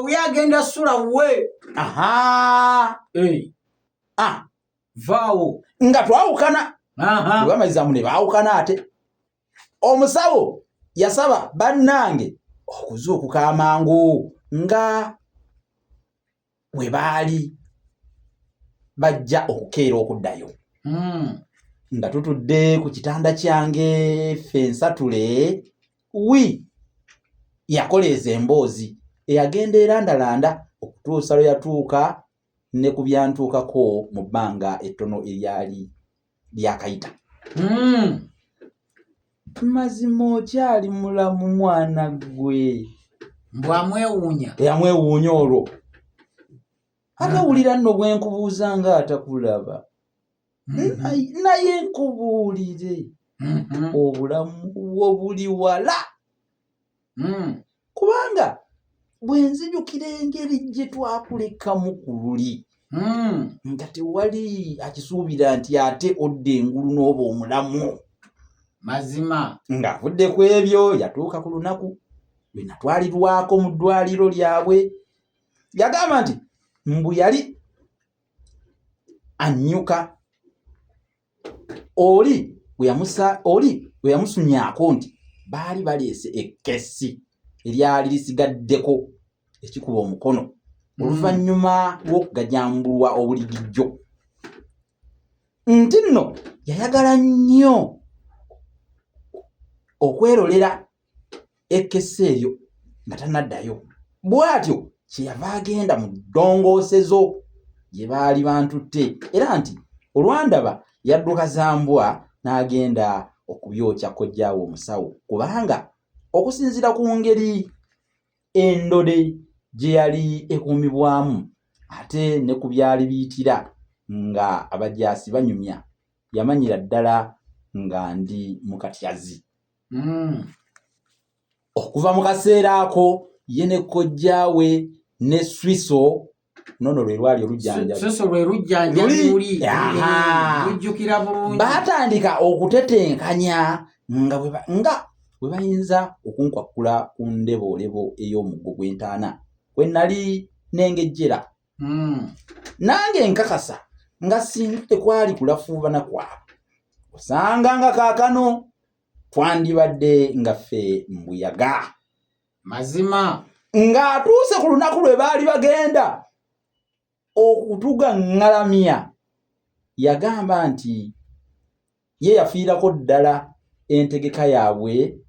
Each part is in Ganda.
Uyagenda sula we. Aha. Vaawo. Nga twawukana. Bwamaliza mune baawukana ate. Omusawo yasaba bannange okuzuukuka amangu nga bwe baali bajja okukeera okuddayo. Nga tutudde ku kitanda kyange fensatule yakoleeza emboozi eyagenda erandalanda okutuusa lwe yatuuka ne ku byantuukako mu bbanga ettono eryali lyakayita. Mazima okyali mulamu mwana gwe. Bwamwewuunya. Yamwewuunya olwo. Atawulira nno bwe nkubuuza nga atakulaba. Naye nkubuulire. Obulamu bwo buli wala. Kubanga bwe nzijukira engeri gye twakulekamu ku luli. Nga tewali akisuubira nti ate odda engulu n'oba omulamu. Mazima. Ng'avudde ku ebyo yatuuka ku lunaku lwe natwalirwako mu ddwaliro lyabwe. Yagamba nti mbu yali annyuka oli bwe yamusunyaako nti baali baleese ekkesi eryali lisigaddeko ekikuba omukono oluvannyuma lw'okugajambulwa obuligijjo. Nti nno yayagala nnyo okwerolera ekkesi eryo nga tannaddayo. Bw'atyo kyeyava agenda mu ddongoosezo gye baali bantutte era nti olwandaba yadduka za mbwa n'agenda okubyokya kojjaawe omusawo kubanga okusinziira ku ngeri endode gye yali ekuumibwamu ate ne ku byali biyitira nga abajaasi banyumya yamanyira ddala nga ndi mu katyazi. Okuva mu kaseera ako ye ne kojjaawe ne Swiso nono lwe lwali olujjanjabi. Swiso lwe lujjanjabi luli. Lujjukira bulungi. Baatandika okutetenkanya nga bwe bayinza okunkwakkula ku ndeboolebo ey'omuggo gw'entaana kwe nali n'engejjera. Nange nkakasa nga singa tekwali kulafuubana kwabwe osanga nga kaakano twandibadde nga ffe mbuyaga. Mazima. Ng'atuuse ku lunaku lwe baali bagenda okutugaŋŋalamya yagamba nti ye yafiirako ddala entegeka yaabwe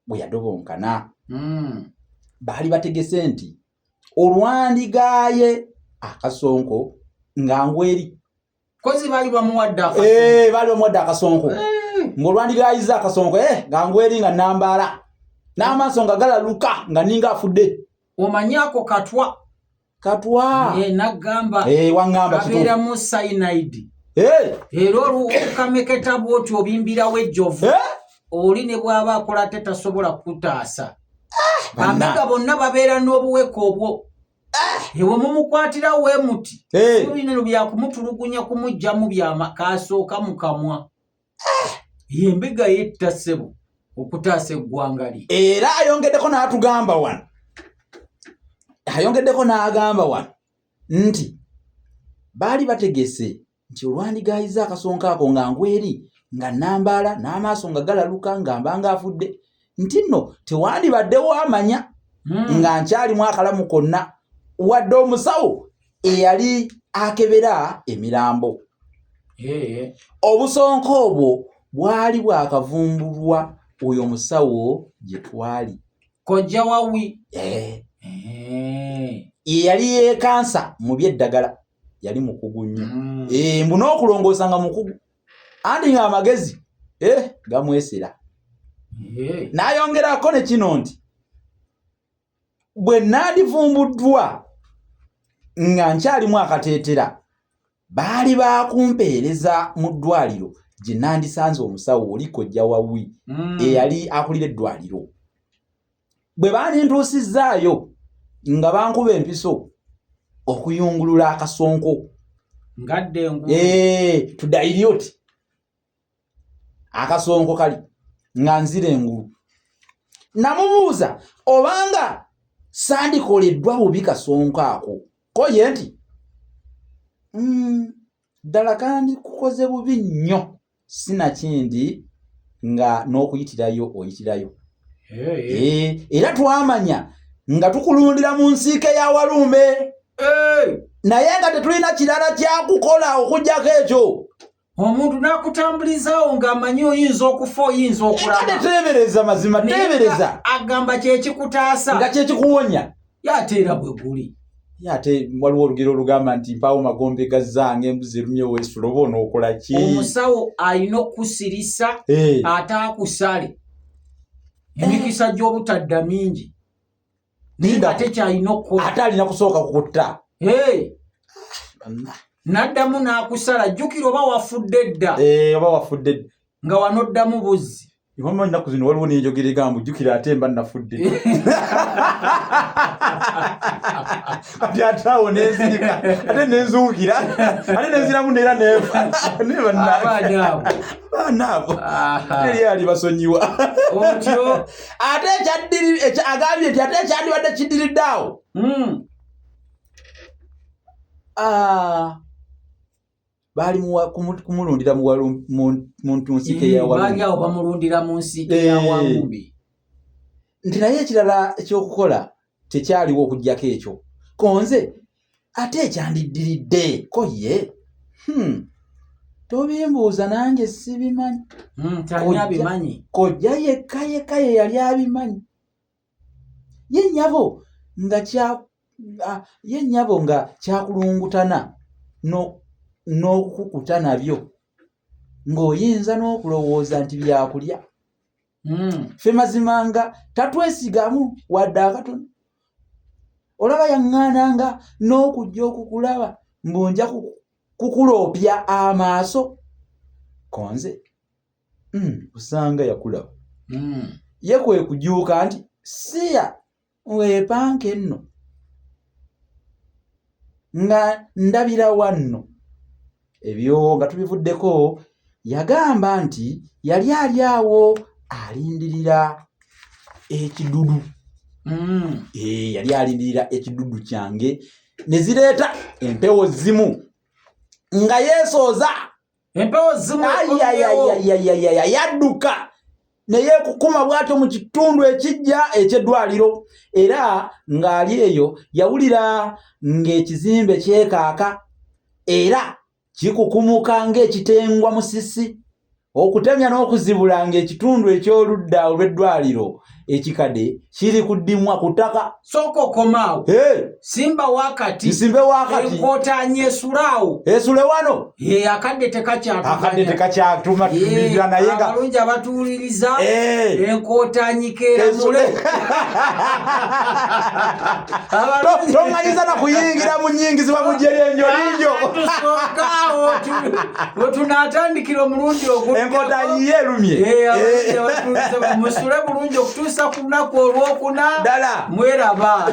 bwe yadobonkana. Baali bategese nti olwandigaaye akasonko nga ngweri. Kozi baali bamuwadde akasonko. Ng'olwandigaayiza akasonko nga ngweri nga nambaala n'amaaso nga galaluka nga ninga afudde. Omanyako katwa. Nagamba. Wangamba kabeera mu cyanide. Era olukameketa bw'oti obimbirawo ejjovu. Oli ne bw'aba akola ate tasobola kutaasa. Bamega bonna babeera n'obuweka obwo. Ewe mumukwatira we muti. Bino bya kumutulugunya kumujjamu kasooka mu kamwa. Embega yetta ssebo okutaasa eggwanga lye. Era ayongeddeko n'agamba wano nti baali bategese nti olwandigaayiza akasonko ako nga ngweri nga nambaala n'amaaso nga galaluka nga mbanga afudde nti nno tewandibaddewo amanya nga nkyalimu akalamu konna wadde omusawo eyali akebera emirambo. Obusonko obwo bwali bwakavumbulwa oyo omusawo gye twali. Kojja wawi. Yali yeekansa mu by'eddagala yali mukugu nnyo. Mbu n'okulongoosa nga mukugu andi nga amagezi gamwesera. N'ayongerako ne kino nti bwe nandivumbuddwa nga nkyalimu akateetera baali bakumpeereza mu ddwaliro gye nandisanze omusawo oli kojja wawi eyali akulira eddwaliro. Bwe banintuusizaayo nga bankuba empiso okuyungulula akasonko ngadde ngulu tudayiri oti akasonko kali nga nzire engulu namubuuza obanga sandikoleddwa bubi Kasonko ako ko ye nti ddala kandi kukoze bubi nnyo sinakindi nga n'okuyitirayo oyitirayo. Era twamanya nga tukulundira mu nsiike ya Walumbe naye nga tetulina kirala kyakukola okujjako ekyo. Omuntu nakutambulizaawo ng'amanyi oyinza okufa oyinza okulaba. Teebereza mazima teebereza. Agamba kyekikutaasa. Nga kyekikuwonya. Yateera bwe guli. Ate waliwo olugero olugamba nti mpaawo magombe gazzange embuzi erumye weesulo oba onookola ki? Omusawo alina okusirisa ate akusale. Emikisa gy'obutadda mingi. Naye ate kyalina okukola. Ate alina kusooka kukutta. N'addamu n'akusala jjukira oba wafudde dda. Oba wafudde dda. Nga wanoddamu buzzi. Wamma ennaku zino waliwo n'enjogera egamba jjukira ate mba nafudde. Kati ate awo nenzirika ate nenzuukira ate nenziramu neera neefa. Baana abo teri ali basonyiwa. Otyo ate agambye nti ate ekyandibadde kiddiridde awo. Baali kumulundira mu nsiike ya Walumbe. Baali awo bamulundira mu nsiike ya Walumbe. Nti naye ekirala ekyokukola tekyaliwo okuggyako ekyo. Konze ate ekyandiddiridde ko ye tobimbuuza nange sibimanyi. Tani abimanyi. Kojja yekka ye yali abimanyi. Ye nnyabo nga kyakulungutana n'okukukuta nabyo ng'oyinza n'okulowooza nti byakulya. Ffe mazima nga tatwesigamu wadde akatono. Olaba yaŋŋaananga n'okujja okukulaba mbunja kukuloopya amaaso. Konze osanga yakulaba. Ye kwe kujuuka nti siya weepanke nno nga ndabira wanno. Ebyo nga tubivuddeko yagamba nti yali ali awo alindirira ekidudu. Yali alindirira ekidudu kyange ne zireeta empewo zimu nga yeesooza. Empewo zimu yadduka neyeekukuma bw'atyo mu kitundu ekijja eky'eddwaliro. Era ng'ali eyo yawulira ng'ekizimbe kyekaaka era kikukumuka ng'ekitengwa musisi okutemya n'okuzibula ng'ekitundu eky'oludda olw'eddwaliro ekikadde kiri kuddimwa ku ttaka. Sooka okomaawo. Simba wakati. Nsimbe wakati. Enkootaanyi esulaawo. Esule wano. Akadde tekakyatuma. Akadde tekakyatuma tumirira naye nga. Abalungi abatuwuliriza. Enkootaanyi keeramule. Tomanyiza na kuyingira mu nnyingizibwa mu jjerenjo linjo. Tusookaawo wetunaatandikira omulundi ogwo. Enkootaanyi ye erumye. Musule bulungi okutuusa ku lunaku olwokuna. Ddala. Mweraba.